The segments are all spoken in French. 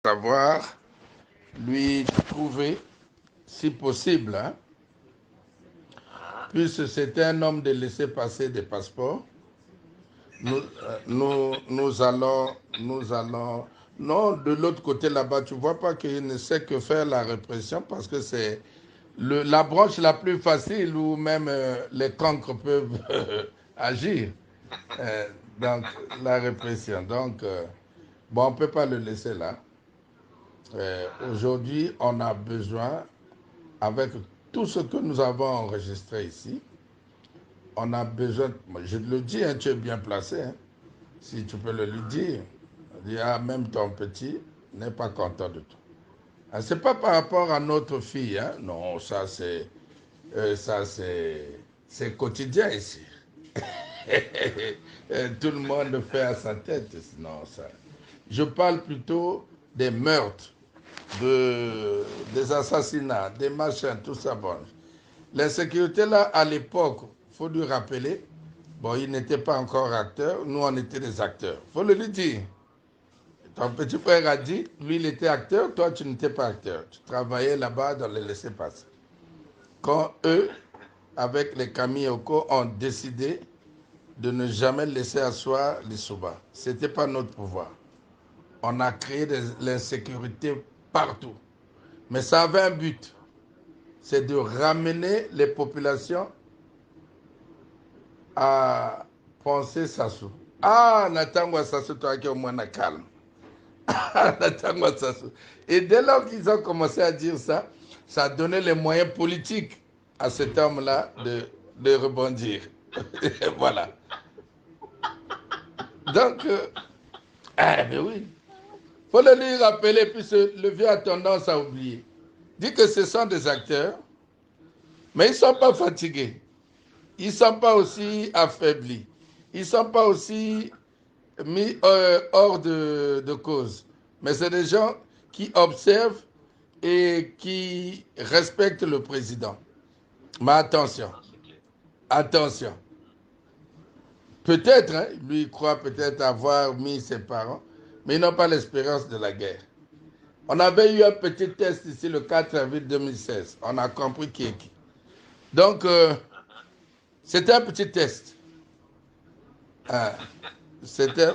savoir lui trouver, si possible, hein, puisque c'était un homme de laisser passer des passeports, nous allons, non, de l'autre côté là-bas, tu vois pas qu'il ne sait que faire la répression parce que c'est la branche la plus facile où même les cancres peuvent agir. Euh, donc, la répression. Donc, bon, on ne peut pas le laisser là. Aujourd'hui, on a besoin, avec tout ce que nous avons enregistré ici, on a besoin, je te le dis, hein, tu es bien placé, hein, si tu peux le lui dire. Dire, ah, même ton petit n'est pas content de toi. Ah, c'est pas par rapport à notre fille, hein, non, c'est quotidien ici. Tout le monde fait à sa tête. Non, ça. Je parle plutôt des meurtres, des assassinats, des machins, tout ça. Bon. L'insécurité, là, à l'époque, il faut lui rappeler, bon, il n'était pas encore acteur, nous, on était des acteurs. Il faut le lui dire. Ton petit frère a dit, lui, il était acteur, toi, tu n'étais pas acteur. Tu travaillais là-bas dans les laissés-passer. Quand eux, avec les Kamioko, ont décidé de ne jamais laisser asseoir les Souba. Ce n'était pas notre pouvoir. On a créé de l'insécurité partout. Mais ça avait un but. C'est de ramener les populations à penser Sassou. Ah, Natangwa Sassou, toi qui es au moins calme. Ah, Natangwa Sassou. Et dès lors qu'ils ont commencé à dire ça, ça a donné les moyens politiques à cet homme-là de rebondir. Voilà. Donc, ben oui. Faut le lui rappeler, puisque le vieux a tendance à oublier. Dit que ce sont des acteurs, mais ils ne sont pas fatigués. Ils ne sont pas aussi affaiblis. Ils ne sont pas aussi mis hors de cause. Mais c'est des gens qui observent et qui respectent le président. Mais attention, attention. Peut-être, hein, lui croit peut-être avoir mis ses parents, mais ils n'ont pas l'expérience de la guerre. On avait eu un petit test ici le 4 avril 2016. On a compris qui est qui. Donc, c'était un petit test. Ah, c'était,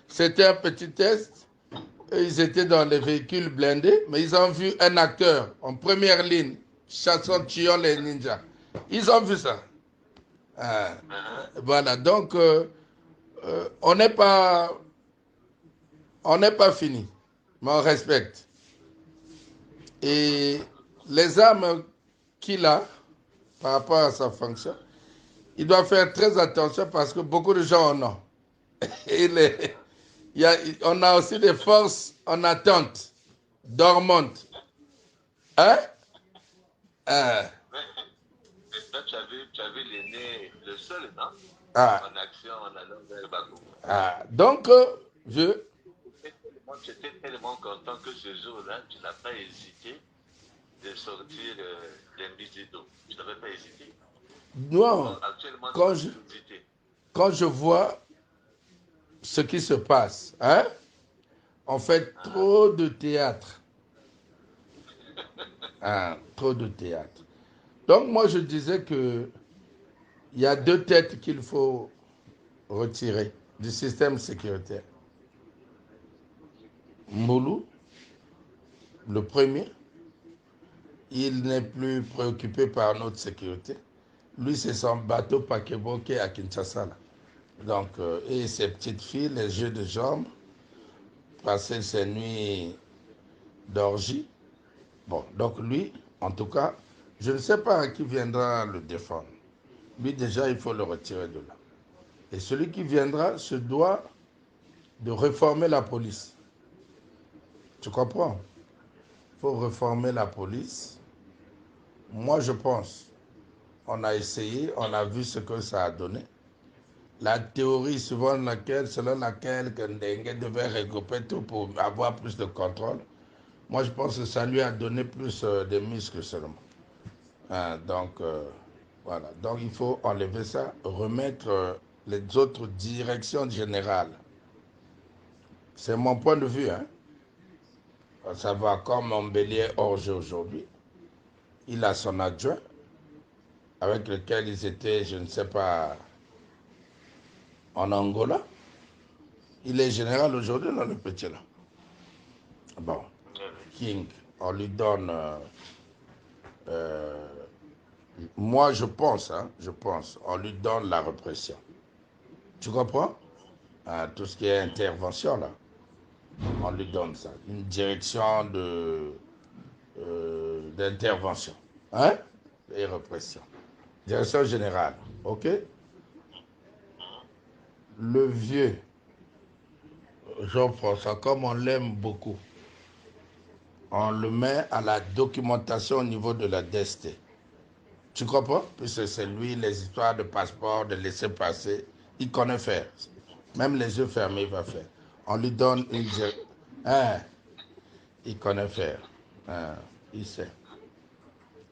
c'était un petit test. Ils étaient dans les véhicules blindés, mais ils ont vu un acteur en première ligne, chassant, tuant les ninjas. Ils ont vu ça. Ah, voilà, donc on n'est pas, fini, mais on respecte. Et les armes qu'il a, par rapport à sa fonction, il doit faire très attention parce que beaucoup de gens en ont. Et on a aussi des forces en attente, dormantes. Hein? Ah, Mais toi, tu avais l'aîné, le seul, non? ah, En action en allant vers Bakou. ah. Donc, je. Tu étais tellement content que ce jour-là, tu n'as pas hésité de sortir l'Invisido. Tu n'avais pas hésité. Non, Donc, actuellement, tu quand vas je, tout hésiter. quand je vois ce qui se passe, hein, on fait trop de théâtre. Hein, trop de théâtre. Donc, moi, je disais que il y a deux têtes qu'il faut retirer du système sécuritaire. Moulou, le premier, il n'est plus préoccupé par notre sécurité. Lui, c'est son bateau paquebot qui est à Kinshasa. Là. Donc, et ses petites filles, les jeux de jambes, passer ses nuits d'orgie. Bon, donc lui, en tout cas, je ne sais pas qui viendra le défendre. Lui, déjà, il faut le retirer de là. Et celui qui viendra se doit de réformer la police. Tu comprends? Il faut réformer la police. Moi, je pense, on a essayé, on a vu ce que ça a donné. La théorie selon laquelle Ndenge devait regrouper tout pour avoir plus de contrôle, moi je pense que ça lui a donné plus de muscles seulement. Hein, donc voilà, donc il faut enlever ça, remettre les autres directions générales. C'est mon point de vue. Hein. Ça va comme un bélier hors jeu aujourd'hui. Il a son adjoint avec lequel ils étaient, je ne sais pas, en Angola. Il est général aujourd'hui dans le petit là. Bon, King, on lui donne... moi, je pense, on lui donne la répression. Tu comprends? Tout ce qui est intervention, là, on lui donne ça. Une direction d'intervention. Hein? Et répression. Direction générale. OK? Le vieux, Jean-François, comme on l'aime beaucoup, on le met à la documentation au niveau de la DST. Tu comprends? Puisque c'est lui, les histoires de passeport, de laisser passer, il connaît faire. Même les yeux fermés, il va faire. On lui donne une... Hein? Il connaît faire. Hein? Il sait.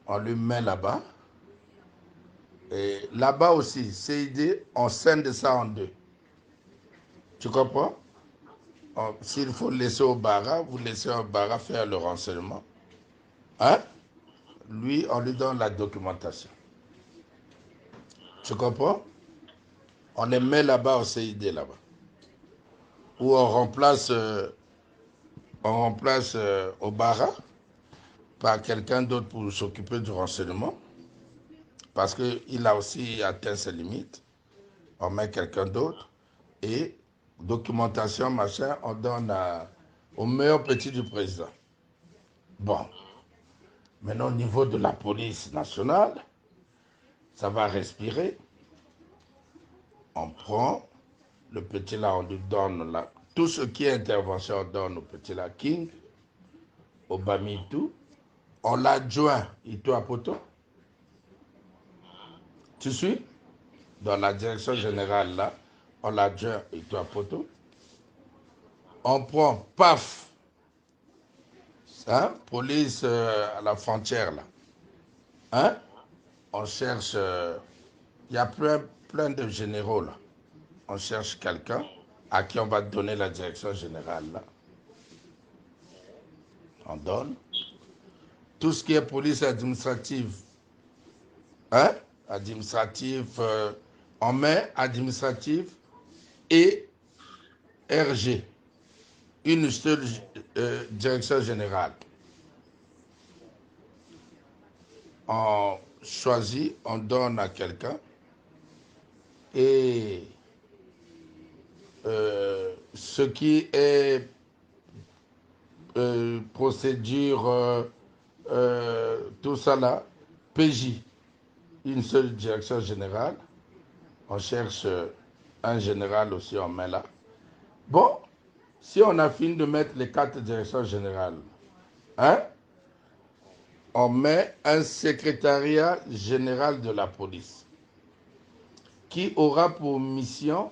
On lui met là-bas. Et là-bas aussi, CID, on scinde ça en deux. Tu comprends? S'il faut laisser au Bara, vous laissez au Bara faire le renseignement. Hein? Lui, on lui donne la documentation. Tu comprends? On les met là-bas au CID là-bas. Ou on remplace au Bara par quelqu'un d'autre pour s'occuper du renseignement. Parce qu'il a aussi atteint ses limites. On met quelqu'un d'autre. Et documentation, machin, on donne au meilleur petit du président. Bon. Maintenant, au niveau de la police nationale, ça va respirer. On prend le petit là, on lui donne tout ce qui est intervention, on donne au petit là King, au Bamitou. On l'adjoint, Ito Apoto. Tu suis? Dans la direction générale là, on l'adjoint Ito Apoto. On prend, paf, hein, police à la frontière là. Hein? On cherche, il y a plein de généraux là. On cherche quelqu'un à qui on va donner la direction générale là. On donne. Tout ce qui est police administrative, hein? Administratif, on met administratif et RG, une seule direction générale. On choisit, on donne à quelqu'un et ce qui est procédure, tout ça là, PJ, une seule direction générale. On cherche un général aussi, on met là. Bon, si on a fini de mettre les 4 directions générales, hein, on met un secrétariat général de la police qui aura pour mission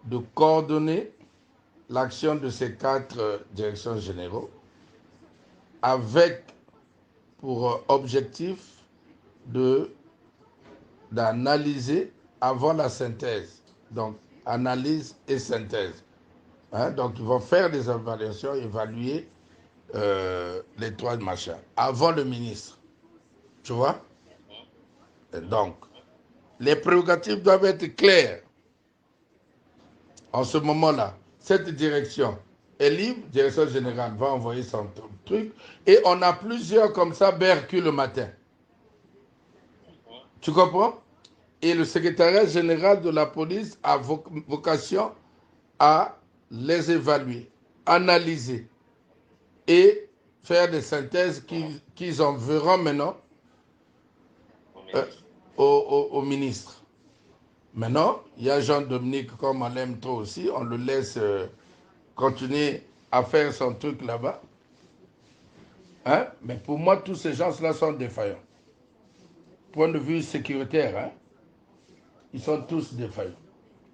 de coordonner l'action de ces 4 directions généraux avec pour objectif d'analyser avant la synthèse. Donc, analyse et synthèse. Hein? Donc, ils vont faire des évaluations, évaluer les 3 machins avant le ministre. Tu vois? Et donc, les prérogatives doivent être claires. En ce moment-là, cette direction est libre, direction générale va envoyer son truc, et on a plusieurs comme ça, Bercu le matin. Tu comprends? Et le secrétariat général de la police a vocation à les évaluer, analyser et faire des synthèses qu'ils enverront maintenant au ministre. Maintenant, il y a Jean-Dominique, comme on l'aime trop aussi, on le laisse continuer à faire son truc là-bas. Hein? Mais pour moi, tous ces gens-là sont défaillants. Point de vue sécuritaire, hein? Ils sont tous défaillants.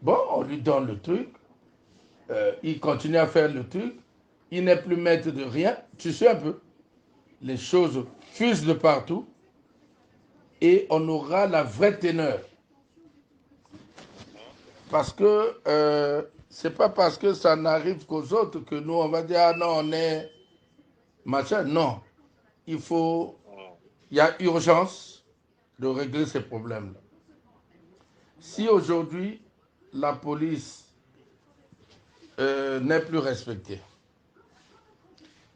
Bon, on lui donne le truc, il continue à faire le truc, il n'est plus maître de rien, tu sais un peu. Les choses fusent de partout et on aura la vraie teneur. Parce que c'est pas parce que ça n'arrive qu'aux autres que nous, on va dire, ah non, machin. Non. Il Mhm. y a urgence de régler ces problèmes-là. Si aujourd'hui, la police n'est plus respectée,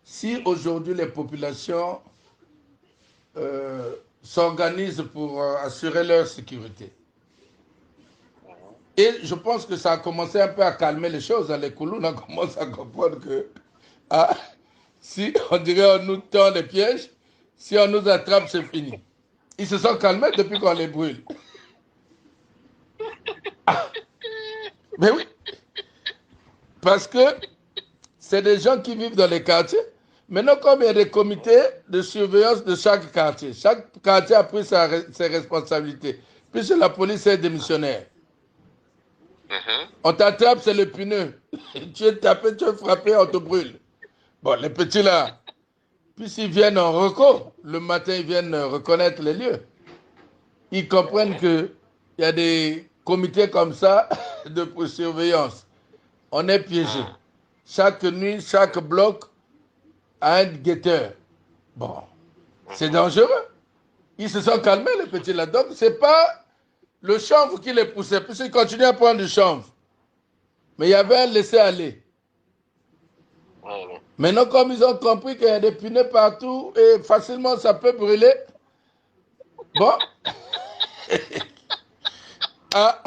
si aujourd'hui les populations s'organisent pour assurer leur sécurité, Mhm. et je pense que ça a commencé un peu à calmer les choses. Les Koulous, on commence à comprendre que ah, si on dirait on nous tend les pièges, si on nous attrape, c'est fini. Ils se sont calmés depuis qu'on les brûle. Mais oui, parce que c'est des gens qui vivent dans les quartiers. Maintenant, comme il y a des comités de surveillance de chaque quartier a pris ses responsabilités. Puisque la police est démissionnaire. Mhm. On t'attrape, c'est le pneu. Tu es tapé, tu es frappé, on te brûle. Bon, les petits là, puisqu'ils viennent en recours, le matin, ils viennent reconnaître les lieux. Ils comprennent qu'il y a des comités comme ça de surveillance. On est piégé. Mhm. Chaque nuit, chaque bloc a un guetteur. Bon, c'est Mhm. dangereux. Ils se sont calmés, les petits là. Donc, ce n'est pas le chanvre qui les poussait, puisqu'ils continuaient à prendre du chanvre. Mais il y avait un laisser-aller. Mhm. Maintenant, comme ils ont compris qu'il y a des pneus partout et facilement ça peut brûler, bon, ah,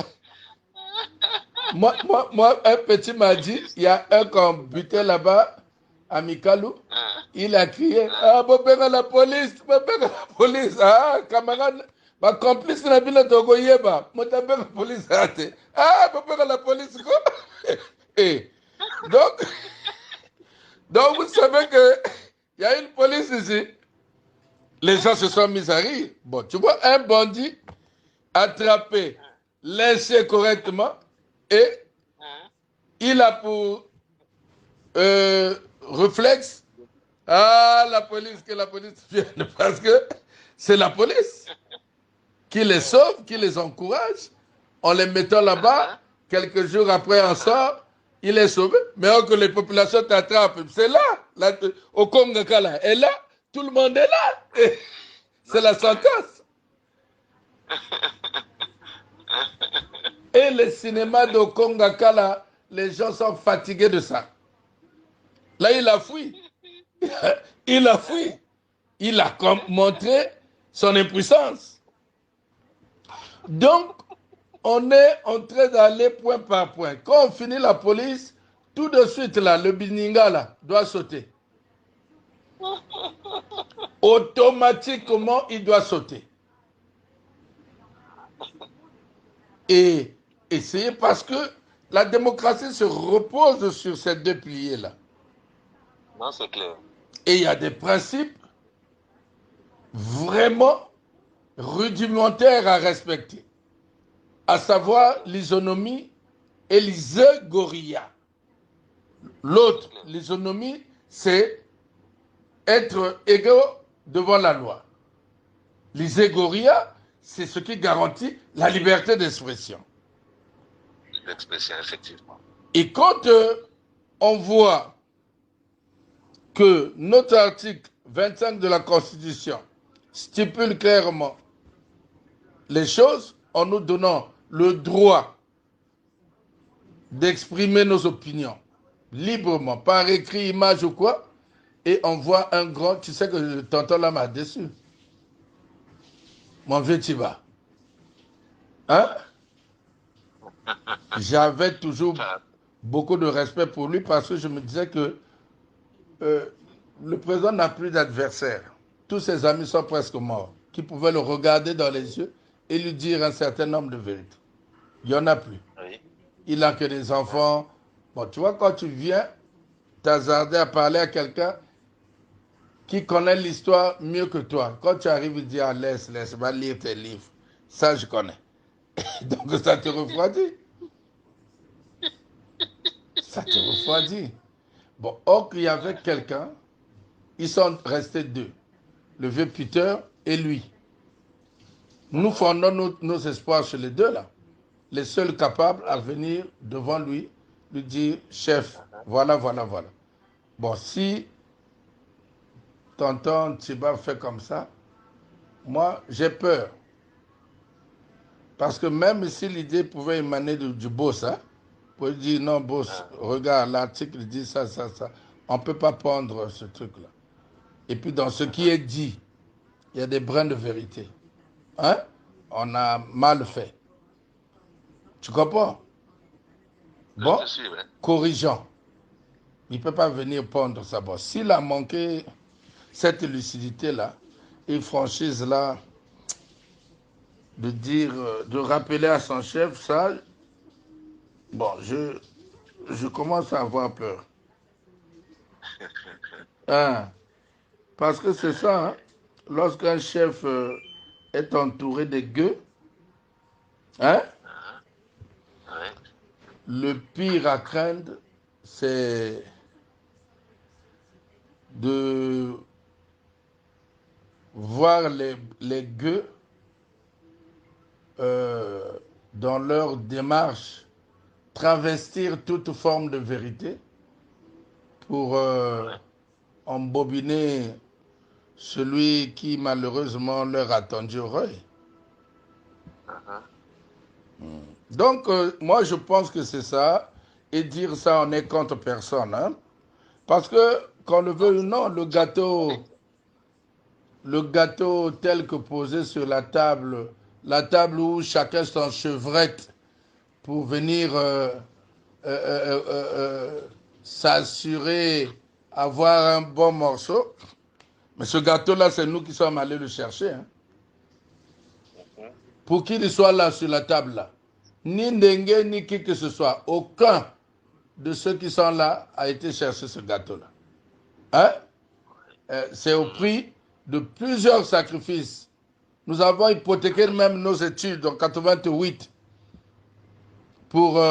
moi, un petit m'a dit, il y a un qu'on butait là-bas, à Mikalou, il a crié, ah, bobega la police, ah, camarade, ma complice n'a pas togo yeba, motabega la police, ah, bobega la police, quoi. Et donc, donc, vous savez que il y a une police ici, les gens se sont mis à rire. Bon, tu vois, un bandit attrapé, laissé correctement, et Mhm. il a pour réflexe, ah, la police, que la police vienne, parce que c'est la police qui les sauve, qui les encourage, en les mettant là-bas, Mhm. quelques jours après, on sort, il est sauvé, mais que les populations t'attrapent, c'est là, au Congo, là, et là, tout le monde est là, et Non, c'est la c'est clair. sentence. Et le cinéma de Kongakala, les gens sont fatigués de ça. Là, il a fui. Il a fui. Il a montré son impuissance. Donc, on est en train d'aller point par point. Quand on finit la police, tout de suite, là, le Bininga là, doit sauter. Automatiquement, il doit sauter. Et essayer parce que la démocratie se repose sur ces deux piliers-là. Non, c'est clair. Et il y a des principes vraiment rudimentaires à respecter, à Non, c'est savoir clair. l'isonomie et l'isegoria. C'est L'autre, clair. l'isonomie, c'est être égaux devant la loi. L'isegoria, c'est ce qui garantit la liberté d'expression. L'expression, effectivement. Et quand on voit que notre article 25 de la Constitution stipule clairement les choses en nous donnant le droit d'exprimer nos opinions librement, par écrit, image ou quoi, et on voit un grand, tu sais que tonton là m'a déçu, mon vieux Tiba. Hein? J'avais toujours Ça- beaucoup de respect pour lui parce que je me disais que euh, le président n'a plus d'adversaire. Tous ses amis sont presque morts, qui pouvaient le regarder dans les yeux et lui dire un certain nombre de vérités. Il n'y en a plus. Oui. Il n'a que des Mhm. enfants. Bon, tu vois, quand tu viens t'hasarder à parler à quelqu'un qui connaît l'histoire mieux que toi, quand tu arrives, il dit ah, laisse, va lire tes livres. Ça, je connais. Donc, ça te refroidit. Ça te refroidit. Bon, or qu'il y avait quelqu'un, ils sont restés deux, le vieux Peter et lui. Nous Mhm. fondons nos espoirs chez les deux là, les seuls capables à Oui. venir devant lui dire chef, Mhm. voilà. Bon, si tonton Tiba fait comme ça, moi, j'ai peur. Parce que même si l'idée pouvait émaner du boss, hein, pour dire non, boss, regarde, l'article dit ça, ça, ça. On ne peut pas prendre ce truc-là. Et puis dans ce qui est dit, il y a des brins de vérité. Hein? On a mal fait. Tu comprends? Bon, Je suis, ouais. corrigeant. Il ne peut pas venir prendre sa bosse. S'il a manqué cette lucidité-là et franchise-là, de dire, de rappeler à son chef ça, bon, je commence à avoir peur. Hein? Parce que c'est ça, hein? Lorsqu'un chef est entouré de gueux, hein? Ouais. Le pire à craindre, c'est de voir les gueux euh, dans leur démarche travestir toute forme de vérité pour embobiner celui qui malheureusement leur a tendu oreille. Donc moi je pense que c'est ça, et dire ça on est contre personne. Hein? Parce que qu'on le veuille ou non, le gâteau tel que posé sur la table où chacun s'enchevrette pour venir euh, euh, euh, s'assurer avoir un bon morceau. Mais ce gâteau-là, c'est nous qui sommes allés le chercher. Hein. Pour qu'il soit là sur la table, là. Ni Ndengue, ni qui que ce soit. Aucun de ceux qui sont là a été chercher ce gâteau-là. Hein? C'est au prix de plusieurs sacrifices. Nous avons hypothéqué même nos études en 88 pour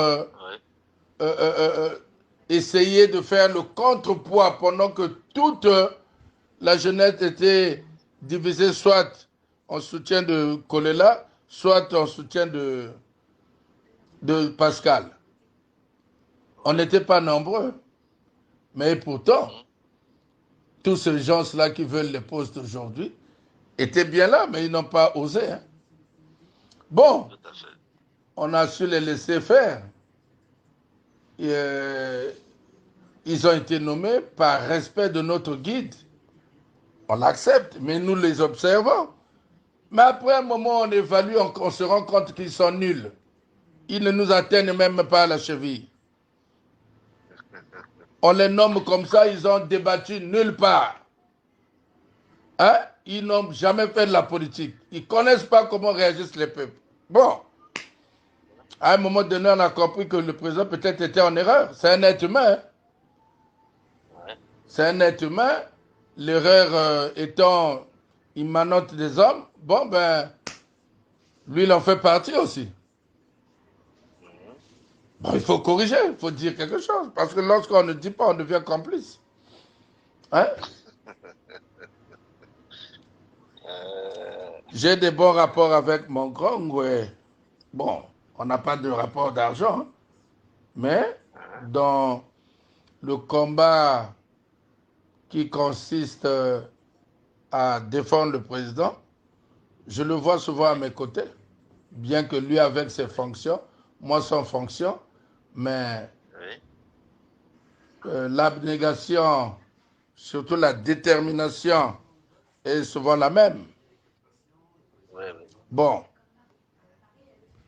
essayer de faire le contrepoids pendant que toute la jeunesse était divisée soit en soutien de Kolela, soit en soutien de Pascal. On n'était pas nombreux. Mais pourtant, tous ces gens-là qui veulent les postes aujourd'hui étaient bien là, mais ils n'ont pas osé. Hein. Bon, on a su les laisser faire. Et, ils ont été nommés par respect de notre guide. On l'accepte, mais nous les observons. Mais après un moment, on évalue, on se rend compte qu'ils sont nuls. Ils ne nous atteignent même pas à la cheville. On les nomme comme ça, ils ont débattu nulle part. Hein? Ils n'ont jamais fait de la politique. Ils ne connaissent pas comment réagissent les peuples. Bon, à un moment donné, on a compris que le président peut-être était en erreur. C'est un être humain. Hein? C'est un être humain. L'erreur étant immanente des hommes, bon, ben, lui, il en fait partie aussi. Bon, il faut corriger, il faut dire quelque chose. Parce que lorsqu'on ne dit pas, on devient complice. Hein? J'ai des bons rapports avec mon grand, ouais. Bon, on n'a pas de rapport d'argent, hein. Mais dans le combat qui consiste à défendre le président, je le vois souvent à mes côtés, bien que lui avec ses fonctions, moi sans fonction, mais l'abnégation, surtout la détermination, est souvent la même. Bon,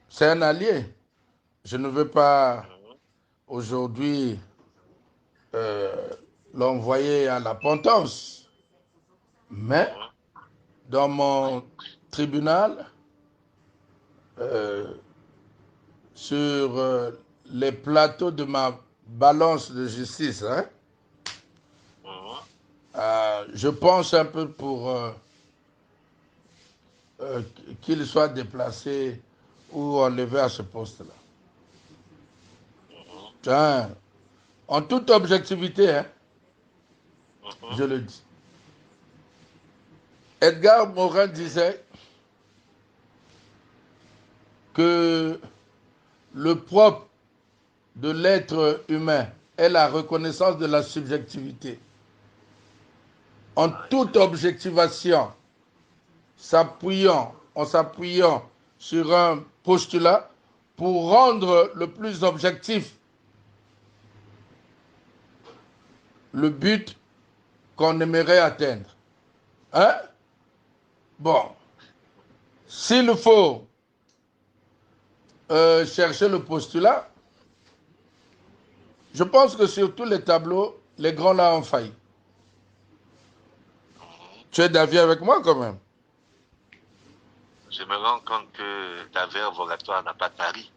c'est un allié. Je ne veux pas aujourd'hui l'envoyer à la potence, mais dans mon tribunal, sur les plateaux de ma balance de justice, hein, je penche un peu pour qu'il soit déplacé ou enlevé à ce poste-là. Hein, en toute objectivité, hein, je le dis. Edgar Morin disait que le propre de l'être humain est la reconnaissance de la subjectivité. en toute objectivation, en s'appuyant sur un postulat pour rendre le plus objectif le but qu'on aimerait atteindre. Hein? Bon, s'il faut chercher le postulat, je pense que sur tous les tableaux, les grands là ont failli. Tu es d'avis avec moi quand même? Je me rends compte que ta verve oratoire n'a pas tari.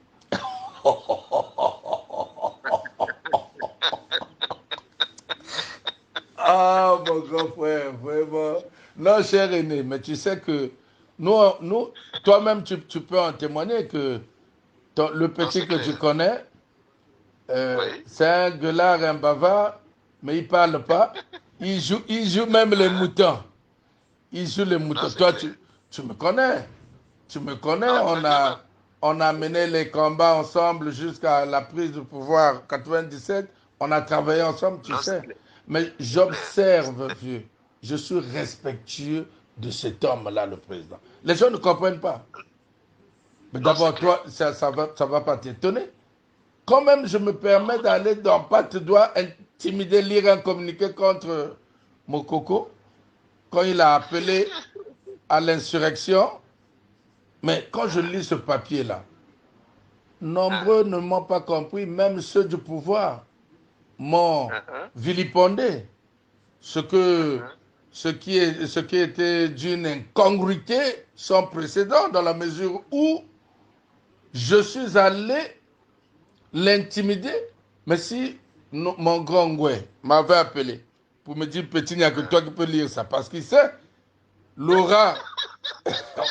Ah, mon grand frère, vraiment. Non, cher aîné, mais tu sais que nous toi-même, tu peux en témoigner que le Non, petit c'est que tu clair. connais, Oui. c'est un gueulard, un bavard, mais il parle pas. Il joue même les moutons. Il joue les Non, moutons. c'est Toi, clair. tu me connais. Tu me connais. Non, très bien même. On a mené les combats ensemble jusqu'à la prise du pouvoir en 97. On a travaillé ensemble, tu Non, c'est sais. clair. Mais C'est clair. j'observe, vieux. Je suis respectueux de cet homme-là, le président. Les gens ne comprennent pas. Mais Non, c'est d'abord, clair. toi, ça va pas t'étonner. Quand même, je me permets Non, d'aller dans Patte doigt intimider, lire un communiqué contre Mokoko quand il a appelé à l'insurrection. Mais quand je lis ce papier-là, nombreux ne m'ont pas compris, même ceux du pouvoir m'ont vilipendé. Ce, que, ce qui était d'une incongruité sans précédent dans la mesure où je suis allé l'intimider. Mais si mon grand Ngoué m'avait appelé pour me dire, petit, il n'y a que toi qui peux lire ça, parce qu'il sait, Laura,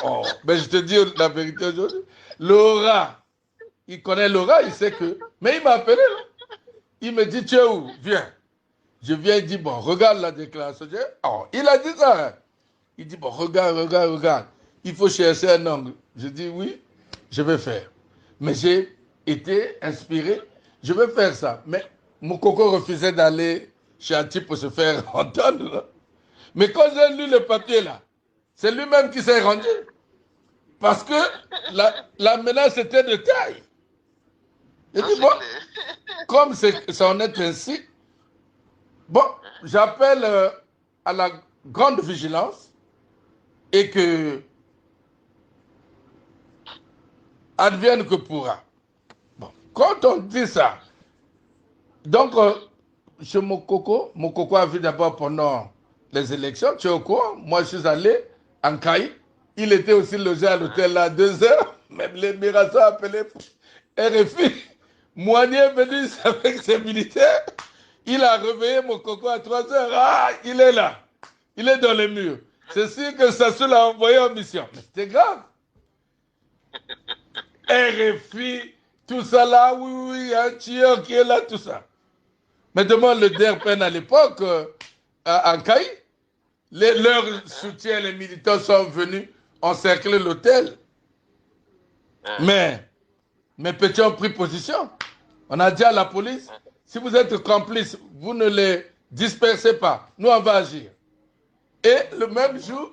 oh, mais je te dis la vérité aujourd'hui, Laura, il connaît Laura, il sait que, mais il m'a appelé, là. Il me dit, tu es où? Viens. Je viens, il dit, bon, regarde la déclaration. Oh, il a dit ça. Hein. Il dit, bon, regarde, regarde, regarde. Il faut chercher un angle. Je dis, oui, je vais faire. Mais j'ai été inspiré, je vais faire ça. Mais mon coco refusait d'aller chez un type pour se faire entendre. Là. Mais quand j'ai lu le papier là, c'est lui-même qui s'est rendu. Parce que la menace était de taille. J'ai non, dit, c'est bon, clair. comme ça en est ainsi, bon, j'appelle à la grande vigilance et que advienne que pourra. Bon, quand on dit ça, donc chez mon coco a vu d'abord pendant les élections, tu es au courant, moi je suis allé en Caï, il était aussi logé à l'hôtel là 2 heures, même les Mirassons appelé RFI. Moigné est venu avec ses militaires, il a réveillé mon coco à 3 heures, ah, il est là, il est dans les murs. C'est sûr que Sassou l'a envoyé en mission. Mais c'était grave. RFI, tout ça là, oui, oui, il y a un tueur qui est là, tout ça. Mais demande le DRPN à l'époque, en Caï, leurs soutiens, les militants sont venus encercler l'hôtel. Mais mes petits ont pris position. On a dit à la police, si vous êtes complices, vous ne les dispersez pas. Nous, on va agir. Et le même jour,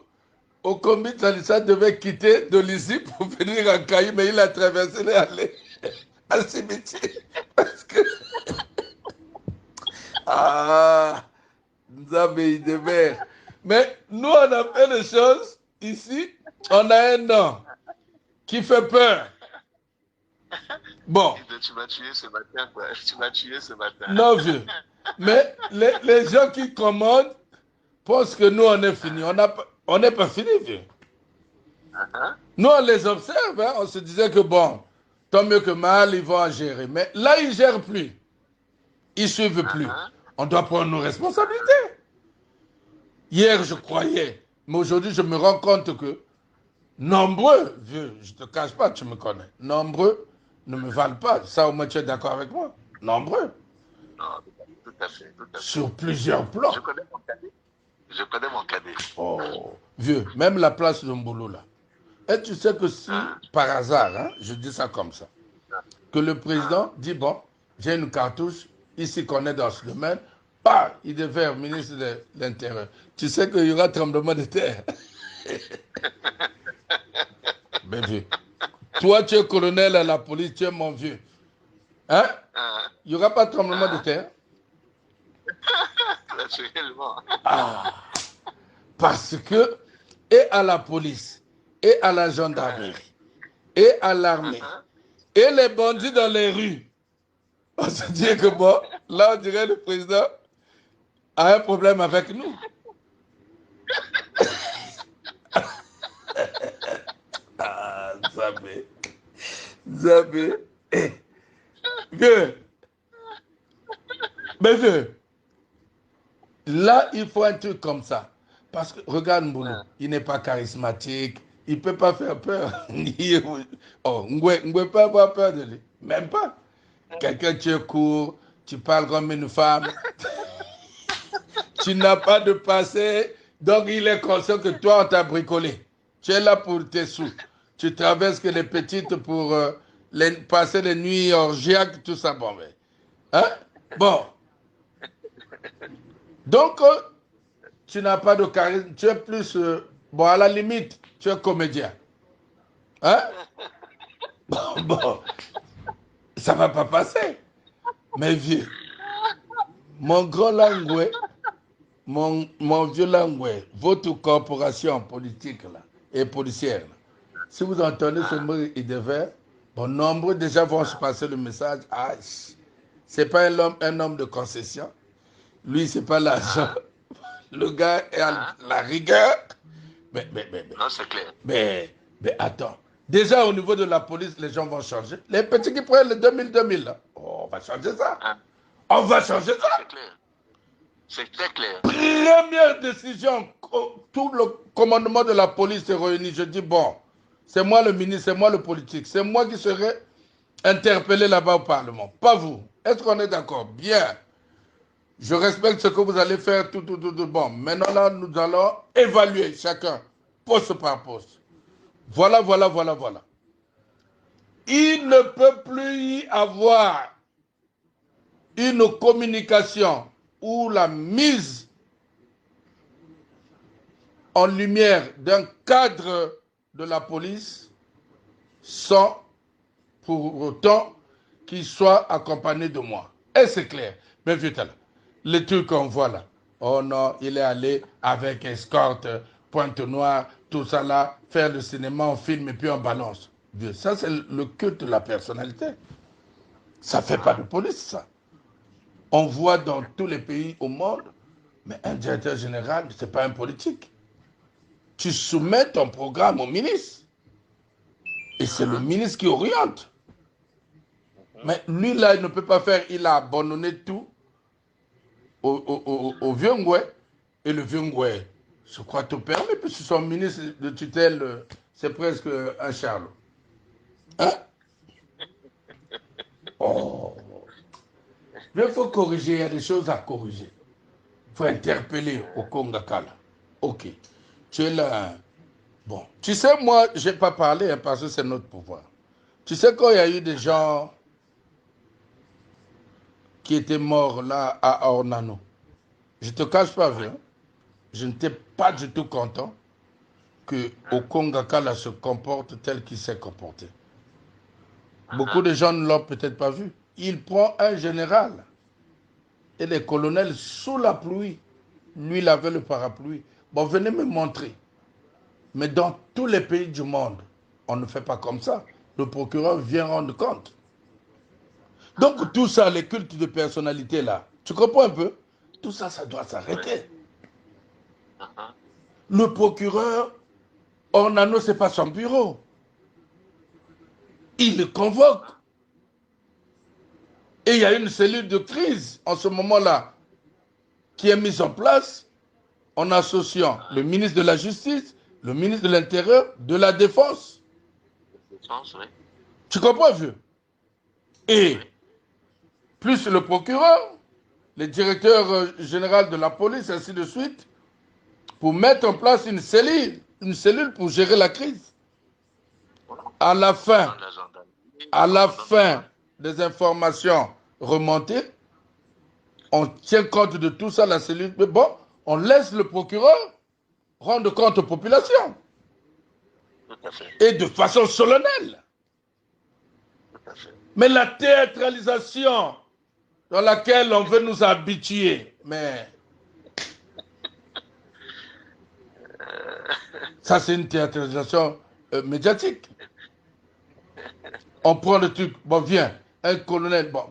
au comité, Salissa devait quitter Dolisie pour venir en Caï, mais il a traversé les allées à cimetière. Parce que... Ah, mais nous, on a fait des choses ici. On a un nom qui fait peur. Bon, Tu m'as tué ce matin, quoi. Tu m'as tué ce matin. non, vieux. Mais les gens qui commandent pensent que nous, on est fini. On n'est pas fini, vieux. Nous, on les observe. Hein. On se disait que, bon, tant mieux que mal, ils vont en gérer. Mais là, ils ne gèrent plus. Ils ne suivent plus. On doit prendre nos responsabilités. Hier, je croyais. Mais aujourd'hui, je me rends compte que nombreux, vieux, je ne te cache pas, tu me connais, nombreux ne me valent pas. Ça, au moins, tu es d'accord avec moi. Nombreux. Non, tout à fait, tout à fait. Sur plusieurs plans. Je connais mon cadet. Je connais mon cadet. Oh, vieux, même la place de Mboulou, là. Et tu sais que si, par hasard, hein, je dis ça comme ça, que le président dit, bon, j'ai une cartouche, il s'y connaît dans ce domaine, Bah, il devait être ministre de l'Intérieur. Tu sais qu'il y aura tremblement de terre. Mais vieux. Toi, tu es colonel à la police, tu es mon vieux. Hein? Il n'y aura pas de tremblement de terre? Naturellement. Ah, parce que, et à la police, et à la gendarmerie, et à l'armée, et les bandits dans les rues, on se dit que bon, là, on dirait le président a un problème avec nous. Ah, Zabé. Zabé. Eh, vieux. Mais vieux, là, il faut un truc comme ça. Parce que, regarde Mboulou, il n'est pas charismatique, il ne peut pas faire peur. Oh, Ngwe ne peut pas avoir peur de lui. Même pas. Quelqu'un, tu es court, tu parles comme une femme, tu n'as pas de passé, donc il est conscient que toi, on t'a bricolé. Tu es là pour tes sous. Tu traverses que les petites pour passer les nuits orgiaques, tout ça. Bon, mais, hein? Bon. Donc, tu n'as pas de charisme, tu es plus, bon, à la limite, tu es comédien. Hein? Bon, ça ne va pas passer. Mais vieux, mon grand langoué, mon vieux langoué, votre corporation politique là, et policière, là, si vous entendez ce mot, il devait, bon, nombreux déjà vont se passer le message. Ah, c'est pas un homme de concession. Lui, c'est pas l'argent. Le gars est à la rigueur. Non, c'est clair. Mais attends. Déjà, au niveau de la police, les gens vont changer. Les petits qui prennent les 2000, là, oh, on va changer ça. On va changer ça. C'est clair. C'est très clair. Première décision, tout le commandement de la police est réuni. Je dis, bon, c'est moi le ministre, c'est moi le politique. C'est moi qui serai interpellé là-bas au Parlement. Pas vous. Est-ce qu'on est d'accord? Bien. Je respecte ce que vous allez faire, tout. Bon, maintenant là, nous allons évaluer chacun, poste par poste. Voilà. Il ne peut plus y avoir une communication ou la mise en lumière d'un cadre de la police sans pour autant qu'il soit accompagné de moi. Et c'est clair. Mais vite là, les trucs qu'on voit là, oh non, il est allé avec escorte, pointe noire, tout ça là, faire le cinéma, on filme et puis on balance. Ça, c'est le culte de la personnalité. Ça ne fait pas de police, ça. On voit dans tous les pays au monde, mais un directeur général, ce n'est pas un politique. Tu soumets ton programme au ministre. Et c'est le ministre qui oriente. Mais lui, là, il ne peut pas faire. Il a abandonné tout au vieux Ngoué. Et le vieux Ngoué, je crois, te permet, puisque son ministre de tutelle, c'est presque un Charles. Hein? Oh. Mais il faut corriger, il y a des choses à corriger. Il faut interpeller au Kongakala. Ok. Tu es là. Bon. Tu sais, moi, je n'ai pas parlé hein, parce que c'est notre pouvoir. Tu sais, quand il y a eu des gens qui étaient morts là à Ornano, je ne te cache pas, hein, je n'étais pas du tout content que Okongakala se comporte tel qu'il s'est comporté. Beaucoup de gens ne l'ont peut-être pas vu. Il prend un général et les colonels sous la pluie. Lui, il avait le parapluie. Bon, venez me montrer. Mais dans tous les pays du monde, on ne fait pas comme ça. Le procureur vient rendre compte. Donc tout ça, les cultes de personnalité là, tu comprends un peu? Tout ça, ça doit s'arrêter. Le procureur, Ornano, ce n'est pas son bureau. Il le convoque. Et il y a une cellule de crise en ce moment-là qui est mise en place en associant le ministre de la Justice, le ministre de l'Intérieur, de la Défense. Tu comprends, vieux? Et plus le procureur, le directeur général de la police, ainsi de suite, pour mettre en place une cellule pour gérer la crise. À la fin des informations remontées, On tient compte de tout ça, la cellule. Mais bon, on laisse le procureur rendre compte aux populations. Tout à fait. Et de façon solennelle. Tout à fait. Mais la théâtralisation dans laquelle on veut nous habituer, mais ça c'est une théâtralisation médiatique. On prend le truc, bon viens, un colonel, bon,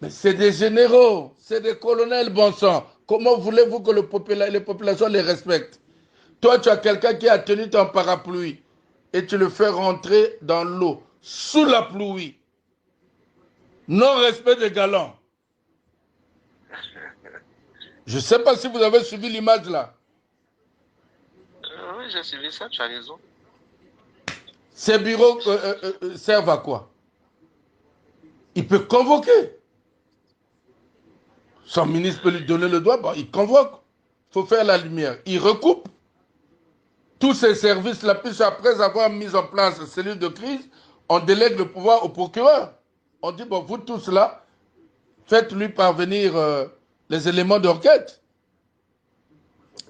mais c'est des généraux, c'est des colonels, bon sang. Comment voulez-vous que les populations les respectent? Toi, tu as quelqu'un qui a tenu ton parapluie et tu le fais rentrer dans l'eau, sous la pluie. Non-respect des galons. Je ne sais pas si vous avez suivi l'image là. Oui, j'ai suivi ça, tu as raison. Ces bureaux servent à quoi? Il peut convoquer. Son ministre peut lui donner le doigt, bon, il convoque. Il faut faire la lumière. Il recoupe tous ces services-là, puis après avoir mis en place une cellule de crise, on délègue le pouvoir au procureur. On dit, bon, vous tous là, faites-lui parvenir les éléments d'enquête,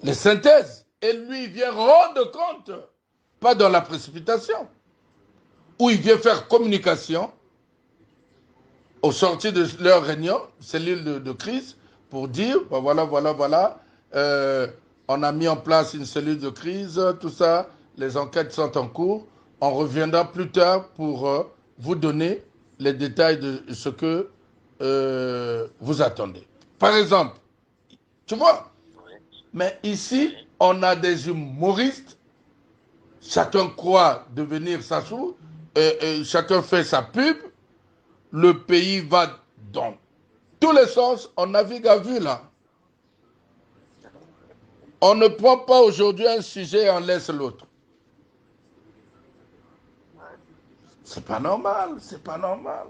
les synthèses, et lui, il vient rendre compte, pas dans la précipitation, où il vient faire communication au sortir de leur réunion, cellule de crise, pour dire, ben voilà, on a mis en place une cellule de crise, tout ça, les enquêtes sont en cours, on reviendra plus tard pour vous donner les détails de ce que vous attendez. Par exemple, tu vois, Oui. mais ici, on a des humoristes, chacun croit devenir Sassou, chacun fait sa pub, le pays va dans tous les sens, on navigue à vue là. On ne prend pas aujourd'hui un sujet et on laisse l'autre. C'est pas normal, c'est pas normal.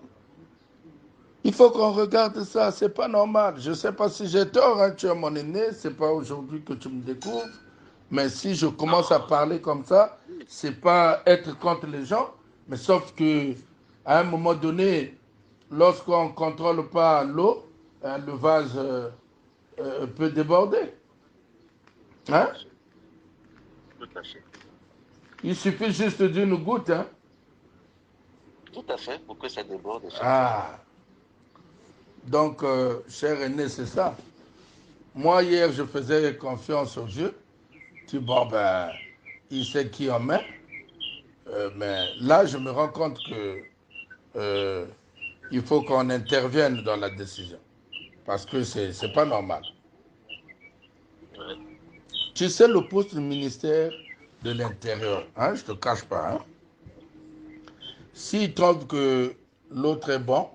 Il faut qu'on regarde ça, c'est pas normal. Je sais pas si j'ai tort, hein, tu es mon aîné, c'est pas aujourd'hui que tu me découvres. Mais si je commence à parler comme ça, c'est pas être contre les gens, mais sauf que à un moment donné, lorsqu'on ne contrôle pas l'eau, le vase peut déborder. Hein? Tout à fait. Il suffit juste d'une goutte. Hein? Tout à fait, pour que ça déborde, effectivement. Ah, donc, cher aîné, c'est ça. Moi, hier, je faisais confiance au Dieu. Tu dis, bon, ben, il sait qui on met. Mais là, je me rends compte que euh, il faut qu'on intervienne dans la décision. Parce que c'est pas normal. Ouais. Tu sais, le poste du ministère de l'Intérieur, hein, je te cache pas, hein, s'ils trouvent que l'autre est bon,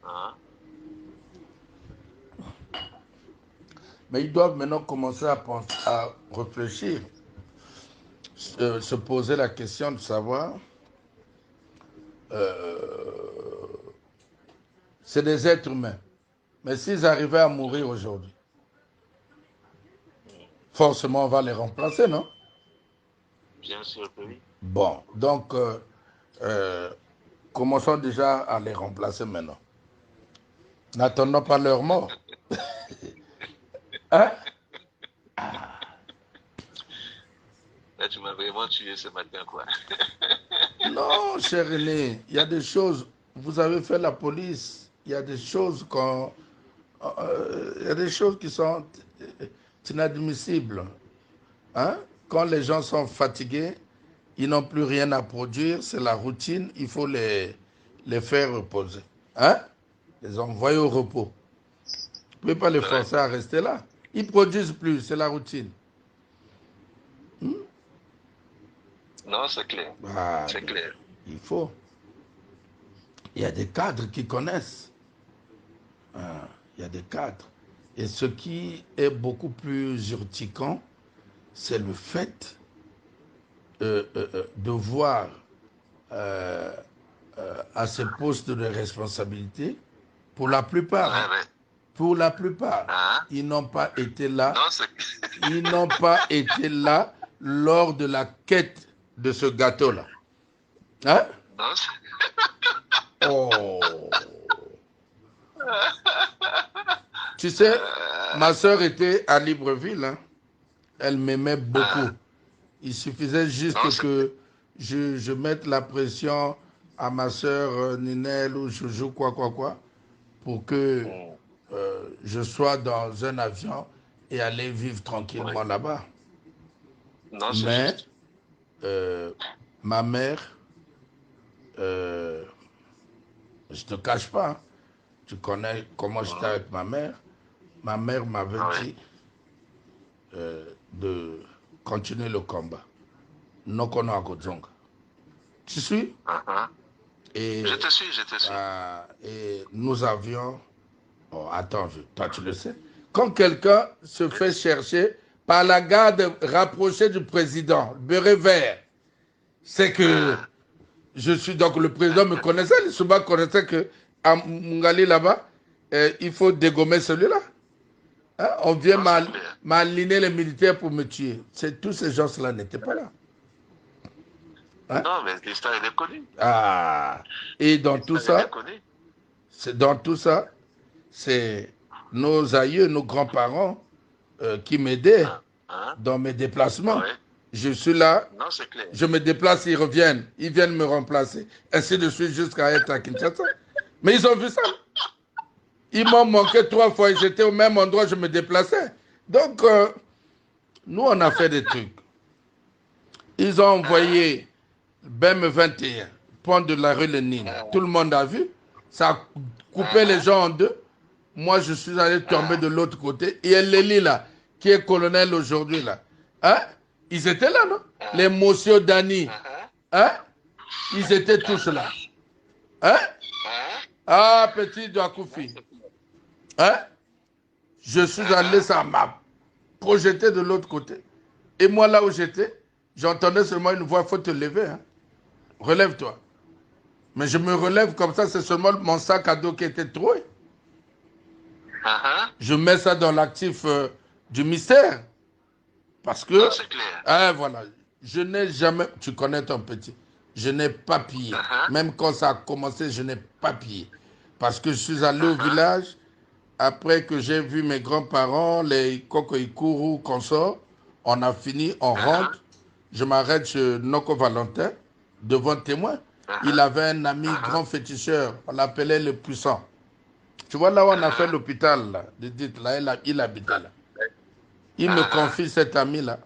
Ah, mais ils doivent maintenant commencer à, penser, à réfléchir, se poser la question de savoir, c'est des êtres humains, mais s'ils arrivaient à mourir aujourd'hui, forcément on va les remplacer, non? bien sûr que oui. Bon, donc euh, commençons déjà à les remplacer maintenant. N'attendons pas leur mort. Hein? Là, tu m'as vraiment tué ce matin, quoi. Non, cher aîné, il y a des choses, vous avez fait la police, il y a des choses il y a des choses qui sont inadmissibles. Hein? Quand les gens sont fatigués, ils n'ont plus rien à produire, c'est la routine, il faut les faire reposer. Hein? Les envoyer au repos. Vous ne pouvez pas les Ouais. forcer à rester là. Ils ne produisent plus, c'est la routine. Non, c'est clair. Ah, C'est clair. il faut. Il y a des cadres qui connaissent. Il y a des cadres. Et ce qui est beaucoup plus urticant, c'est le fait de voir à ces postes de responsabilité, pour la plupart, hein, Ouais, ouais. pour la plupart, Ah, ils n'ont pas été là, non, c'est ils n'ont pas été là lors de la quête de ce gâteau-là. Hein? non, Oh! Tu sais, ma soeur était à Libreville. Hein. Elle m'aimait beaucoup. Il suffisait juste que je mette la pression à ma soeur Ninel ou Joujou, quoi, pour que je sois dans un avion et aller vivre tranquillement là-bas. Non, c'est Mais juste. ma mère, je ne te cache pas, hein, tu connais comment j'étais avec ma mère. Ma mère m'avait dit de continuer le combat. Nokono Akodzonga. Tu suis? Et, Je te suis. et nous avions... Oh, attends, toi tu le sais. Quand quelqu'un se fait chercher par la garde rapprochée du président, béret vert, c'est que je suis... Donc le président me connaissait, le Souba connaissait que à Mungali là-bas, il faut dégommer celui-là. Hein? On vient m'aligner les militaires pour me tuer. Tous ces gens-là n'étaient pas là. Hein? Non, mais l'histoire est connue. Ah, et dans tout ça, c'est nos aïeux, nos grands-parents qui m'aidaient dans mes déplacements. Je suis là, non, c'est clair. Je me déplace, ils reviennent, ils viennent me remplacer, ainsi de suite jusqu'à être à Kinshasa. Mais ils ont vu ça. Ils m'ont manqué 3 fois, ils étaient au même endroit, je me déplaçais. Donc, nous, on a fait des trucs. Ils ont envoyé BEM 21, pont de la rue Lénine. Tout le monde a vu. Ça a coupé les gens en deux. Moi, je suis allé tomber de l'autre côté. Et Léli, là, qui est colonel aujourd'hui, là, hein? Ils étaient là, non? Les Monsieur Dani, hein? Ils étaient tous là. Hein? Ah, petit Douakoufi. Hein? Je suis allé, ça m'a projeté de l'autre côté. Et moi, là où j'étais, j'entendais seulement une voix, il faut te lever. Hein? Relève-toi. Mais je me relève comme ça, c'est seulement mon sac à dos qui était troué. Je mets ça dans l'actif du mystère. Parce que, c'est clair. Voilà, je n'ai jamais, tu connais ton petit, je n'ai pas pillé. Même quand ça a commencé, je n'ai pas pillé. Parce que je suis allé au village, après que j'ai vu mes grands-parents, les Kokoïkourou, consorts, on a fini, on rentre. Je m'arrête chez Noko Valentin, devant témoin. Il avait un ami grand féticheur, on l'appelait le puissant. Tu vois là où on a fait l'hôpital, là, il habitait là. Il me confie cet ami-là.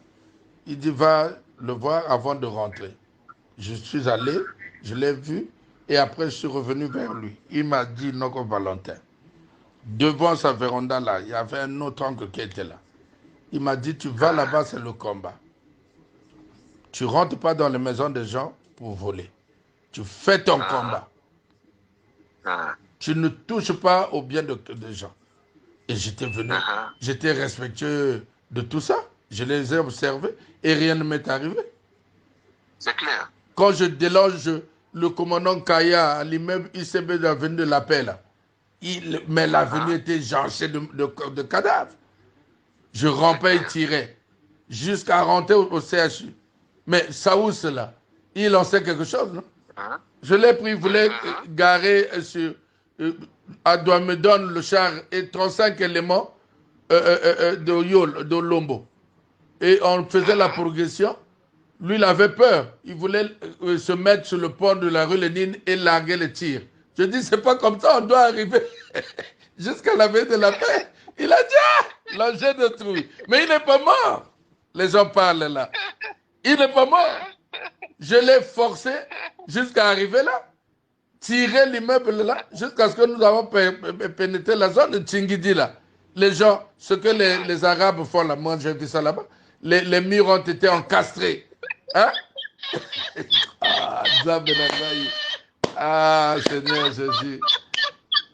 Il dit, va le voir avant de rentrer. Je suis allé, je l'ai vu, et après je suis revenu vers lui. Il m'a dit, Noko Valentin, devant sa véranda là, il y avait un autre oncle qui était là. Il m'a dit, tu vas là-bas, c'est le combat. Tu ne rentres pas dans les maisons des gens pour voler. Tu fais ton combat. Tu ne touches pas au bien des gens. Et j'étais venu, j'étais respectueux de tout ça. Je les ai observés et rien ne m'est arrivé. C'est clair. Quand je déloge le commandant Kaya à l'immeuble ICB de l'avenue de la Paix, là, mais l'avenue était jonchée de cadavres. Je rampais et tirais jusqu'à rentrer au CHU. Mais Saous, là, il en sait quelque chose, non? Je l'ai pris, il voulait garer sur... Adwa me donne le char et 35 éléments de Lombo. Et on faisait la progression. Lui, il avait peur. Il voulait se mettre sur le pont de la rue Lénine et larguer les tirs. Je dis, c'est pas comme ça, on doit arriver jusqu'à la veille de la paix. Il a dit, l'engin détruit. Mais il n'est pas mort. Les gens parlent là. Il n'est pas mort. Je l'ai forcé jusqu'à arriver là. Tirer l'immeuble là, jusqu'à ce que nous avons pénétré la zone de Tchingidi là. Les gens, ce que les Arabes font là, moi j'ai vu ça là-bas, les murs ont été encastrés. Hein? Seigneur Jésus.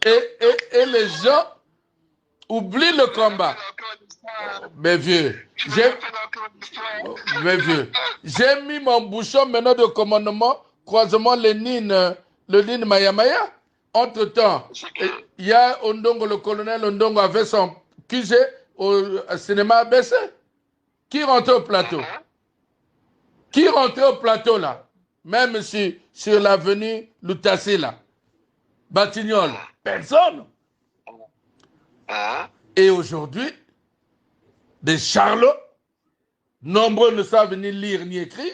Et les gens oublient le combat. Mais vieux, j'ai mis mon bouchon maintenant de commandement, croisement Lénine Mayamaya. Entre-temps, il y a Ondongo, le colonel Ondongo avait son QG au cinéma ABC. Qui rentrait au plateau? Qui rentrait au plateau là? Même sur l'avenue Lutassi là. Batignolles. Personne. Et aujourd'hui, des charlots, nombreux ne savent ni lire ni écrire.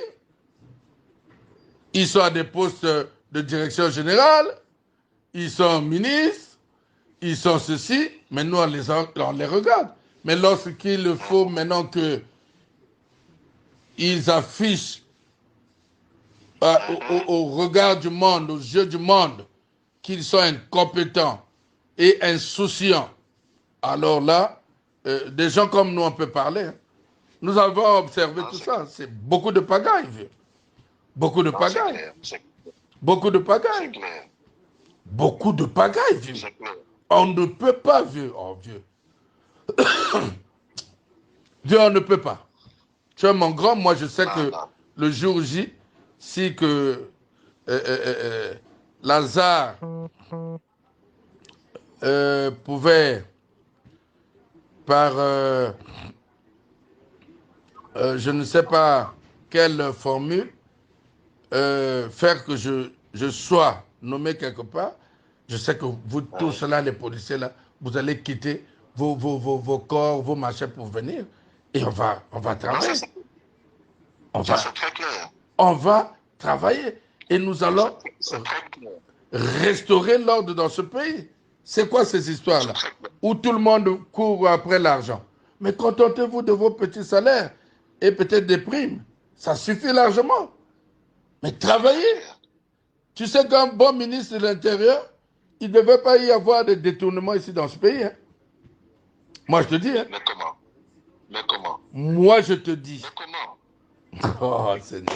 Ils sont à des postes de direction générale, ils sont ministres, ils sont ceci, mais nous on les regarde. Mais lorsqu'il faut maintenant qu'ils affichent au regard du monde, aux yeux du monde, qu'ils sont incompétents et insouciants, alors là, des gens comme nous on peut parler. Hein. Nous avons observé tout ça. C'est beaucoup de pagaille, vieux. Beaucoup de pagaille. Beaucoup de pagaille. Beaucoup de pagaille, vieux. On ne peut pas, vieux. Oh, vieux. Dieu, on ne peut pas. Tu es mon grand, moi je sais que le jour J, si que Lazare pouvait, par je ne sais pas quelle formule, faire que je sois nommé quelque part, je sais que vous tous là, les policiers là, vous allez quitter vos corps, vos machins pour venir. Et on va travailler. On va travailler. Et nous allons restaurer l'ordre dans ce pays. C'est quoi ces histoires-là? Où tout le monde court après l'argent. Mais contentez-vous de vos petits salaires et peut-être des primes. Ça suffit largement. Mais travaillez. Tu sais qu'un bon ministre de l'Intérieur, il ne devait pas y avoir de détournement ici dans ce pays. Hein? Moi, je te dis. Hein? Mais comment? Moi, je te dis. Mais comment? Oh, Seigneur.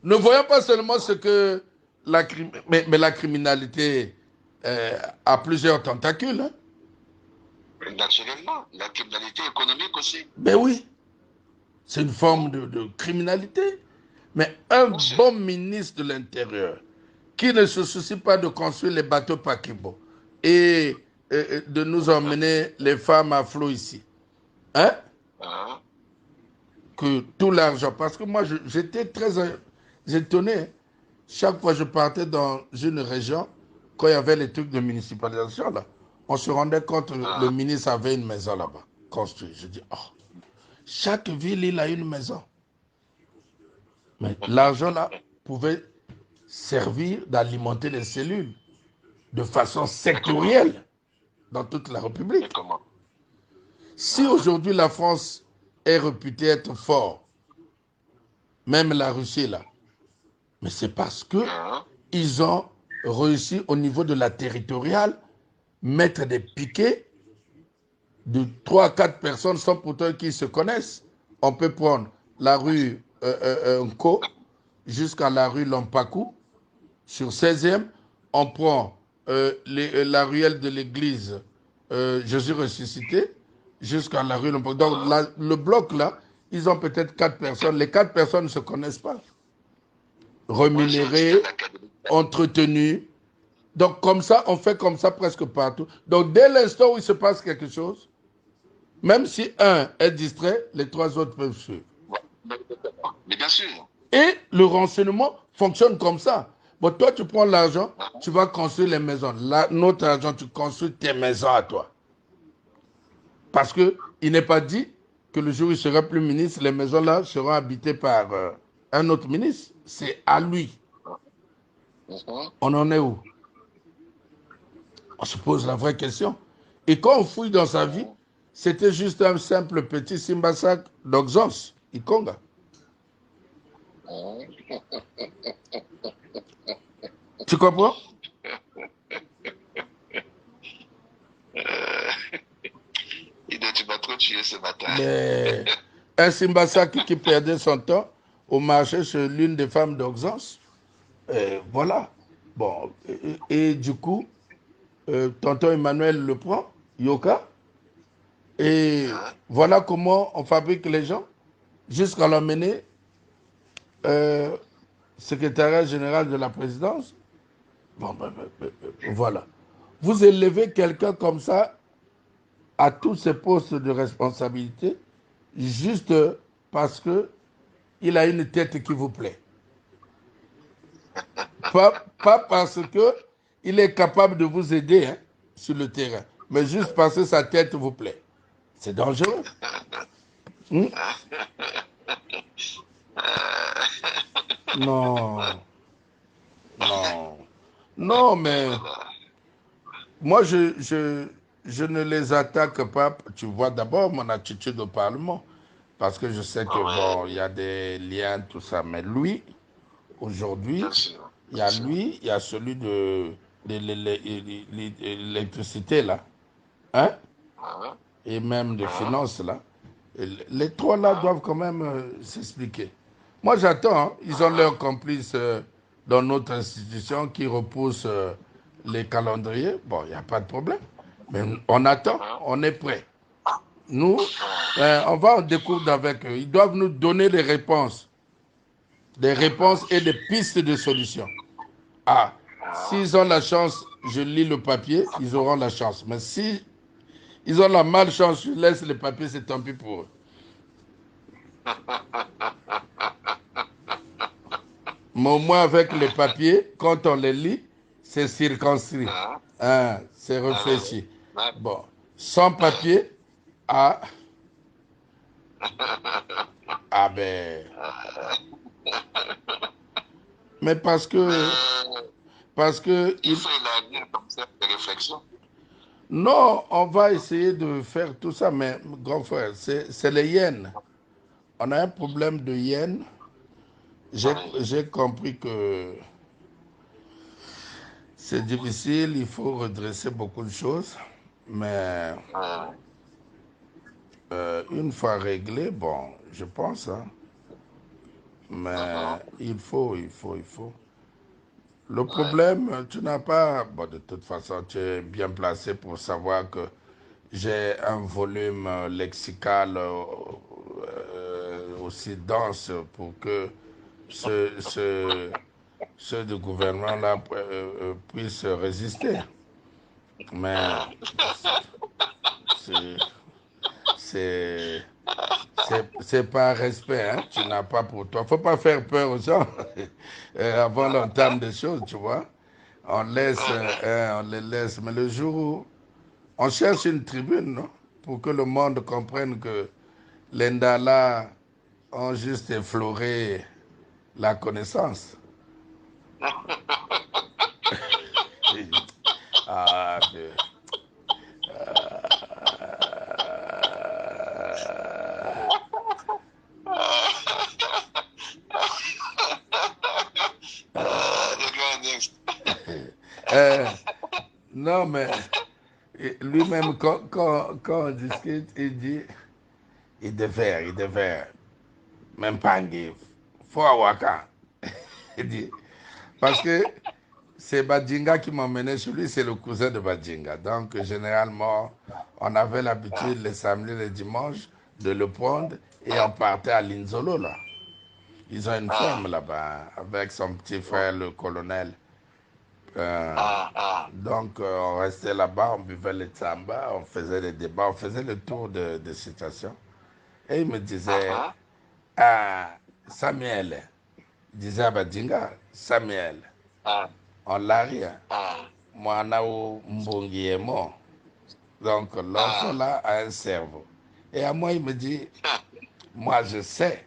Ne voyons pas seulement ce que mais la criminalité a plusieurs tentacules. Hein? Naturellement, la criminalité économique aussi. Ben oui, c'est une forme de criminalité. Mais un bon ministre de l'Intérieur qui ne se soucie pas de construire les bateaux Paquibo et de nous emmener les femmes à flot ici. Hein? Que tout l'argent, parce que moi j'étais très étonné. Chaque fois que je partais dans une région, quand il y avait les trucs de municipalisation, là, on se rendait compte que le ministre avait une maison là-bas, construite. Je dis, oh, chaque ville, il a une maison. Mais l'argent là pouvait servir d'alimenter les cellules de façon sectorielle dans toute la République. Si aujourd'hui la France est réputée être fort, même la Russie là, mais c'est parce que ils ont réussi au niveau de la territoriale mettre des piquets de 3 à 4 personnes sans pourtant qu'ils se connaissent. On peut prendre la rue Nko jusqu'à la rue Lampakou sur 16e. On prend la ruelle de l'église Jésus ressuscité jusqu'à la rue Lampakou. Donc le bloc là, ils ont peut-être 4 personnes. Les 4 personnes ne se connaissent pas. Rémunérés, entretenus. Donc comme ça, on fait comme ça presque partout. Donc dès l'instant où il se passe quelque chose, même si un est distrait, les 3 autres peuvent suivre. Mais bien sûr. Et le renseignement fonctionne comme ça. Bon, toi, tu prends l'argent, tu vas construire les maisons. Là, notre argent, tu construis tes maisons à toi. Parce qu'il n'est pas dit que le jour où il sera plus ministre, les maisons là seront habitées par un autre ministre. C'est à lui. On en est où? On se pose la vraie question. Et quand on fouille dans sa vie, c'était juste un simple petit Simbasak d'Oxos, Ikonga. Tu comprends? Tu m'as trop tué ce matin. Mais un Simbasak qui perdait son temps au marché sur l'une des femmes d'Oxos. Voilà. Bon, et du coup, tonton Emmanuel le prend, Yoka, et voilà comment on fabrique les gens jusqu'à l'emmener secrétariat général de la présidence. Bon, voilà. Vous élevez quelqu'un comme ça à tous ces postes de responsabilité juste parce que il a une tête qui vous plaît. Pas parce que il est capable de vous aider hein, sur le terrain. mais juste passer sa tête vous plaît. C'est dangereux. Hmm? Non, non, non, mais moi, je ne les attaque pas. Tu vois d'abord mon attitude au Parlement, parce que je sais que, bon, il y a des liens, tout ça. Mais lui, aujourd'hui, bien sûr, il y bien a sûr. lui, il y a celui de l'électricité, là, hein, Hein, et même des hein, finances, là. Et les trois, là, hein, doivent quand même s'expliquer. Moi, j'attends, hein. Ils ont hein, leurs complices dans notre institution qui repoussent les calendriers. Bon, il n'y a pas de problème. Mais on attend, hein, on est prêt. Nous, hein, on va en découdre avec eux. Ils doivent nous donner des réponses et des pistes de solutions. Ah, hein. s'ils ont la chance, je lis le papier, ils auront la chance. Mais si ils ont la malchance, je laisse le papier, c'est tant pis pour eux. Mais au moins avec les papiers, quand on les lit, c'est circonscrit. Hein, Hein, c'est ah ouais, ouais. réfléchi. Ouais. Bon, sans papier, ah, ah ben, mais Mais parce que il faut élargir comme ça les réflexions. non, on va essayer de faire tout ça, mais grand frère, c'est les yens. On a un problème de yens. Oui. J'ai compris que c'est difficile, il faut redresser beaucoup de choses, mais une fois réglé, bon, je pense, hein, mais il faut. Le Ouais. problème, tu n'as pas, bon, de toute façon, tu es bien placé pour savoir que j'ai un volume lexical aussi dense pour que ce, ce, ceux du gouvernement-là puissent résister. Mais c'est c'est c'est pas un respect, hein. Tu n'as pas pour toi. Faut pas faire peur aux gens avant l'entame des choses, tu vois. On les laisse. Mais le jour où on cherche une tribune, non, pour que le monde comprenne que les Ndala ont juste effleuré la connaissance. Ah, Le grand Next. euh, non, mais lui-même, quand on discute, il dit, il devait, même pas en give, faut avoir qu'un. Il dit, parce que c'est Badjinga qui m'a emmené chez lui, c'est le cousin de Badjinga. Donc, généralement, on avait l'habitude les samedis, les dimanches, de le prendre et on partait à Linzolo, là. Ils ont une ferme là-bas, avec son petit frère, le colonel. Euh, donc, on restait là-bas, on buvait le tsamba, on faisait des débats, on faisait le tour de situations. Et il me disait, ah, Samuel, il disait à Badjinga, Samuel, on l'a rien. Moi, on Mbongi est mort. Donc, l'enfant là a un cerveau. Et à moi, il me dit, moi, je sais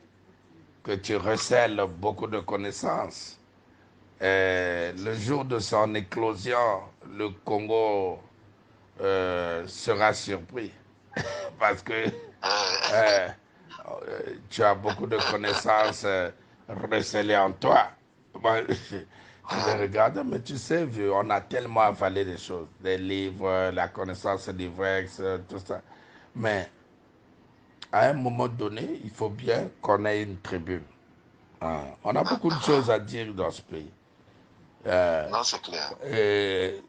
que tu recèles beaucoup de connaissances. Le jour de son éclosion, le Congo sera surpris parce que euh, tu as beaucoup de connaissances recélées en toi. Moi, je les regarde, mais tu sais, vieux, on a tellement avalé des choses, des livres, la connaissance d'Ivrex, tout ça. Mais à un moment donné, il faut bien qu'on ait une tribune. Hein. On a beaucoup de choses à dire dans ce pays. Euh, Non, c'est clair. et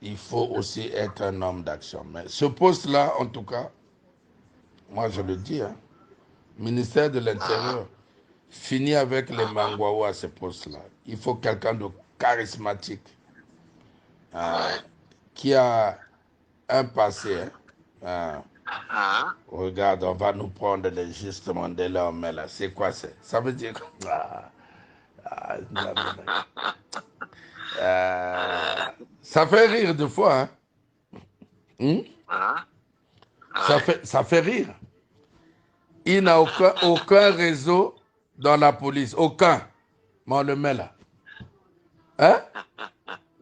il faut aussi être un homme d'action. Mais ce poste-là, en tout cas, moi je le dis, hein, ministère de l'Intérieur, finit avec les Mangwawa à ce poste-là. Il faut quelqu'un de charismatique, hein, Ouais. qui a un passé. Hein. Hein. Hein? Regarde, on va nous prendre les justes Mandela, on met là. C'est quoi ça? Ça veut dire ah, non, non, non. Ça fait rire des fois, hein. Hmm? Hein? Ça fait rire. Il n'a aucun réseau dans la police. Aucun. Mais on le met là. Hein?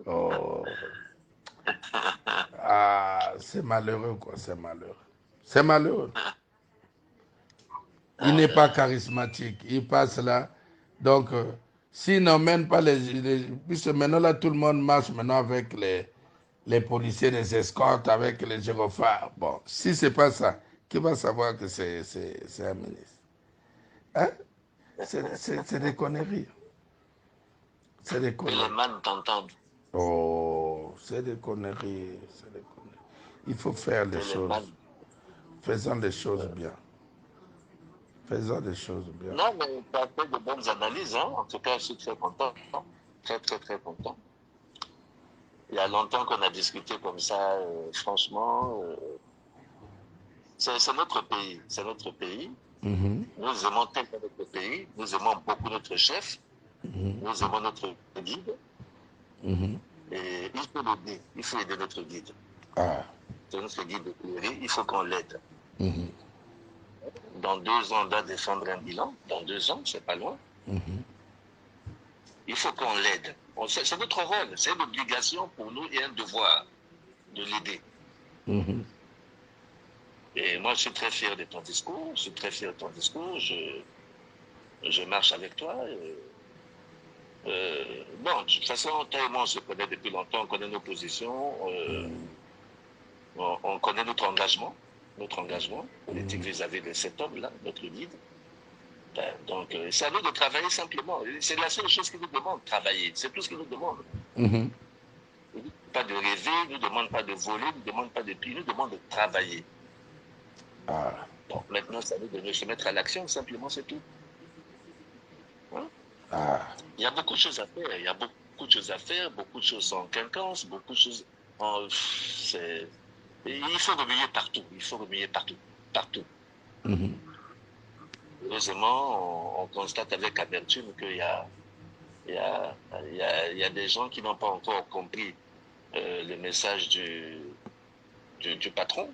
Oh. Ah, c'est malheureux, quoi. C'est malheureux. C'est malheureux. Il n'est pas charismatique. Il passe là. Donc, s'il n'emmène pas puisque maintenant, là, tout le monde marche maintenant avec les policiers, les escortes, avec les gyrophares. Bon, si c'est pas ça, qui va savoir que c'est un ministre? Hein? C'est des conneries. C'est des Et les conneries. man t'entendent. Oh, c'est des conneries. C'est des conneries. Il faut faire les Et les man. choses. Faisons les choses bien. Faisons des choses bien. Non, mais tu as fait de bonnes analyses. Hein. En tout cas, je suis très content. Très, très, très content. Il y a longtemps qu'on a discuté comme ça. Franchement, c'est notre pays. C'est notre pays. Mhm. Nous aimons tellement notre pays. Nous aimons beaucoup notre chef. Nous aimons notre guide. Mhm. Et il faut l'aider. Il faut aider notre guide. Ah. C'est notre guide éclairé. Il faut qu'on l'aide. Mhm. Dans 2 ans, on doit défendre un bilan. Dans 2 ans, c'est pas loin. Mhm. Il faut qu'on l'aide. C'est notre rôle. C'est une obligation pour nous et un devoir de l'aider. Mhm. Et moi, je suis très fier de ton discours. Je suis très fier de ton discours. Je marche avec toi. Bon, de toute façon, toi et moi, on se connaît depuis longtemps. On connaît nos positions. On connaît notre engagement politique vis-à-vis de cet homme-là, notre guide. Donc, c'est à nous de travailler simplement. C'est la seule chose qu'il nous demande, travailler. C'est tout ce qu'il nous demande. Mhm. Pas de rêver, il ne nous demande pas de voler, il ne nous demande pas de piller, il nous demande de travailler. Ah. Bon, maintenant, c'est à nous de se mettre à l'action, simplement, c'est tout. Hein? Ah. Il y a beaucoup de choses à faire. Il y a beaucoup de choses à faire, beaucoup de choses en quinconce, beaucoup de choses en... Il faut remuer partout. Il faut remuer partout. Partout. Mhm. Heureusement, on constate avec amertume qu'il y a des gens qui n'ont pas encore compris le message du patron,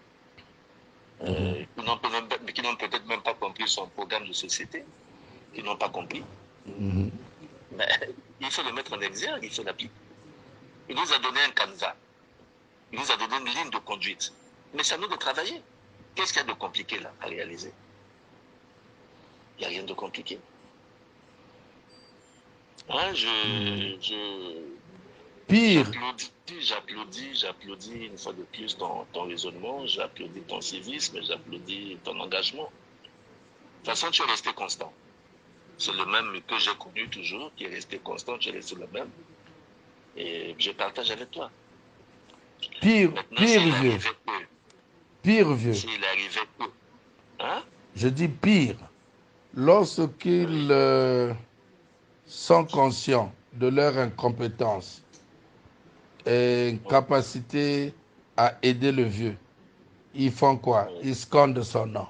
qui n'ont peut-être même pas compris son programme de société, qui n'ont pas compris. Mhm. Mais il faut le mettre en exergue, il faut l'appliquer. Il nous a donné un canevas, il nous a donné une ligne de conduite. Mais c'est à nous de travailler. Qu'est-ce qu'il y a de compliqué là à réaliser? Il n'y a rien de compliqué. Hein, Pire. j'applaudis une fois de plus ton raisonnement, j'applaudis ton civisme, j'applaudis ton engagement. De toute façon, tu es resté constant. C'est le même que j'ai connu toujours, qui est resté constant, tu es resté le même. Et je partage avec toi. Pire, Maintenant, pire s'il vieux. arrivait que... Pire vieux. S'il arrivait que... Hein? Je dis pire. Lorsqu'ils sont conscients de leur incompétence et incapacité à aider le vieux, ils font quoi? Ils scandent son nom.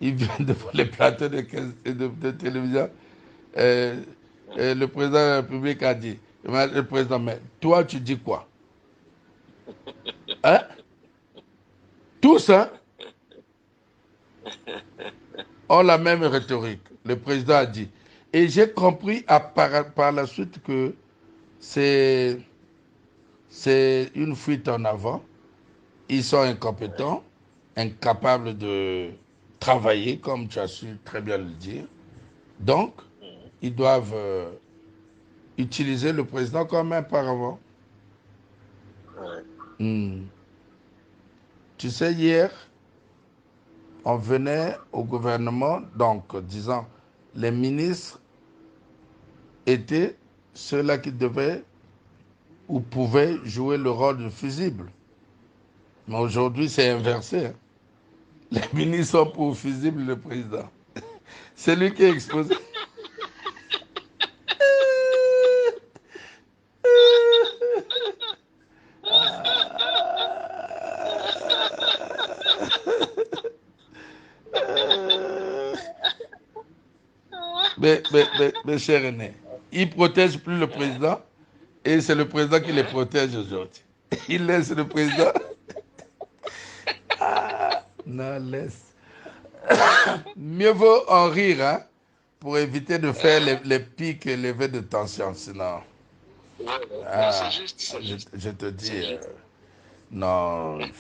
Ils viennent devant les plateaux de télévision. Le président de la République a dit, le président, mais toi, tu dis quoi? Hein? Tous, hein, ont la même rhétorique. Le président a dit. Et j'ai compris par la suite que c'est une fuite en avant. Ils sont incompétents, incapables de travailler, comme tu as su très bien le dire. Donc, ils doivent utiliser le président comme un paravent. Hmm. Tu sais, hier, on venait au gouvernement, donc disant, les ministres étaient ceux-là qui devaient ou pouvaient jouer le rôle de fusible. Mais aujourd'hui, c'est inversé. Hein. Les ministres sont pour fusible le président. C'est lui qui est exposé. Mais cher René, ils ne protègent plus le président et c'est le président qui les protège aujourd'hui. Il laisse le président. Non, laisse. Mieux vaut en rire, hein, pour éviter de faire les pics élevés de tension. Sinon, Ouais, ouais. Non, c'est ah, juste, c'est juste. je te dis, C'est juste. non.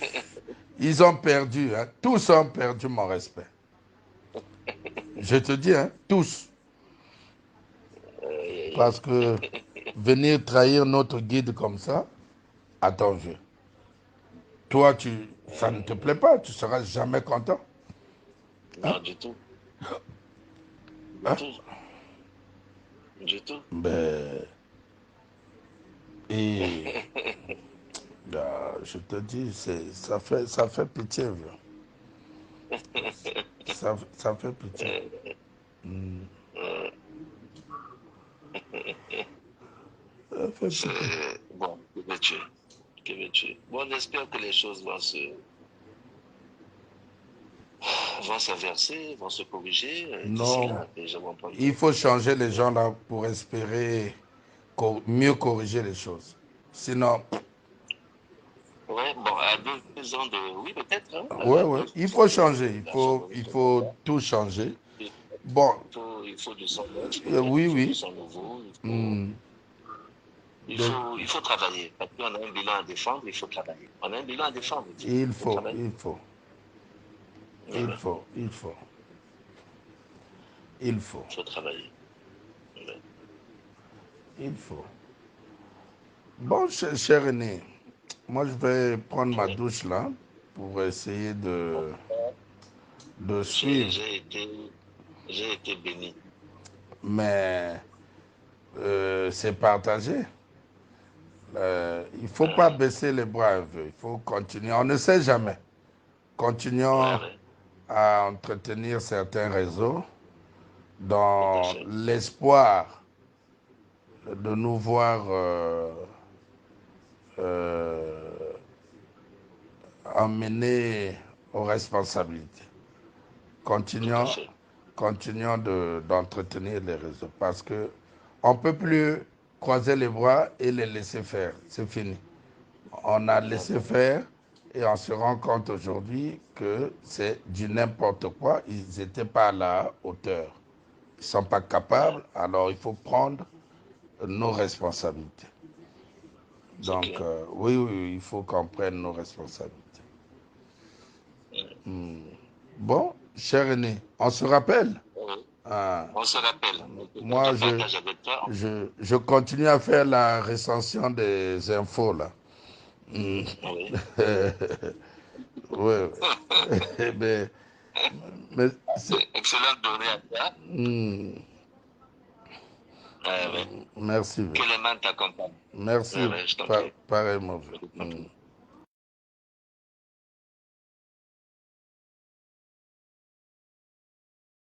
Ils ont perdu, hein. Tous ont perdu mon respect. Je te dis, hein, tous. Aïe, Parce que venir trahir notre guide comme ça, à ton vieux. Toi, ça ne te plaît pas, tu seras jamais content. Hein? non, du tout. Du Hein? tout. Du tout. Ben, et je te dis, ça fait pitié, vieux. Ça fait pitié. Hmm. Euh, Ça fait c'est pitié. bon, que veux-tu? Que veux-tu? Bon, on espère que les choses vont s'inverser, vont se corriger d'ici Non, là. Et je vais en prendre. il faut changer les gens là pour espérer mieux corriger les choses. Sinon, Ouais, bon, à 2 ans de. Oui, peut-être, hein, ouais, à ouais, deux il ans faut de changer, la seconde il faut secondaire. tout changer. Il Bon, il faut du sang neuf, peut-être, oui, il faut du oui, sang nouveau, hmm, donc il faut travailler. Parce qu'on a un bilan à défendre, il faut travailler. On a un bilan à défendre, il faut travailler. il Voilà, faut, il faut, il faut, il faut travailler. Voilà. il faut. Bon, cher aîné, moi je vais prendre ma Ouais. douche là pour essayer Bon, de j'ai suivre. j'ai été, j'ai été béni. Mais c'est partagé. Il ne faut pas Euh, baisser les bras un peu. Il faut continuer. On ne sait jamais. ouais, Continuons ouais, à entretenir certains réseaux tout à dans fait. l'espoir de nous voir euh, emmenés aux responsabilités. Tout à Continuons, fait. continuons d'entretenir les réseaux parce que on ne peut plus croiser les bras et les laisser faire. C'est fini. On a Non, laissé non. faire et on se rend compte aujourd'hui que c'est du n'importe quoi. Ils n'étaient pas à la hauteur. Ils ne sont pas Ouais, capables. Alors il faut prendre nos responsabilités. c'est Donc clair. oui, oui, oui, il faut qu'on prenne nos responsabilités. Mm. Bon, cher aîné, on se rappelle. Ouais. Ah, On se rappelle. Je moi, partage avec toi. je continue à faire la recension des infos là. Hmm. Oui. Ouais. mais, mais Excellente journée à toi. Ouais. merci. Que les mains t'accompagnent. Merci, Ouais, ouais, je t'en prie. pareillement. Je t'en prie.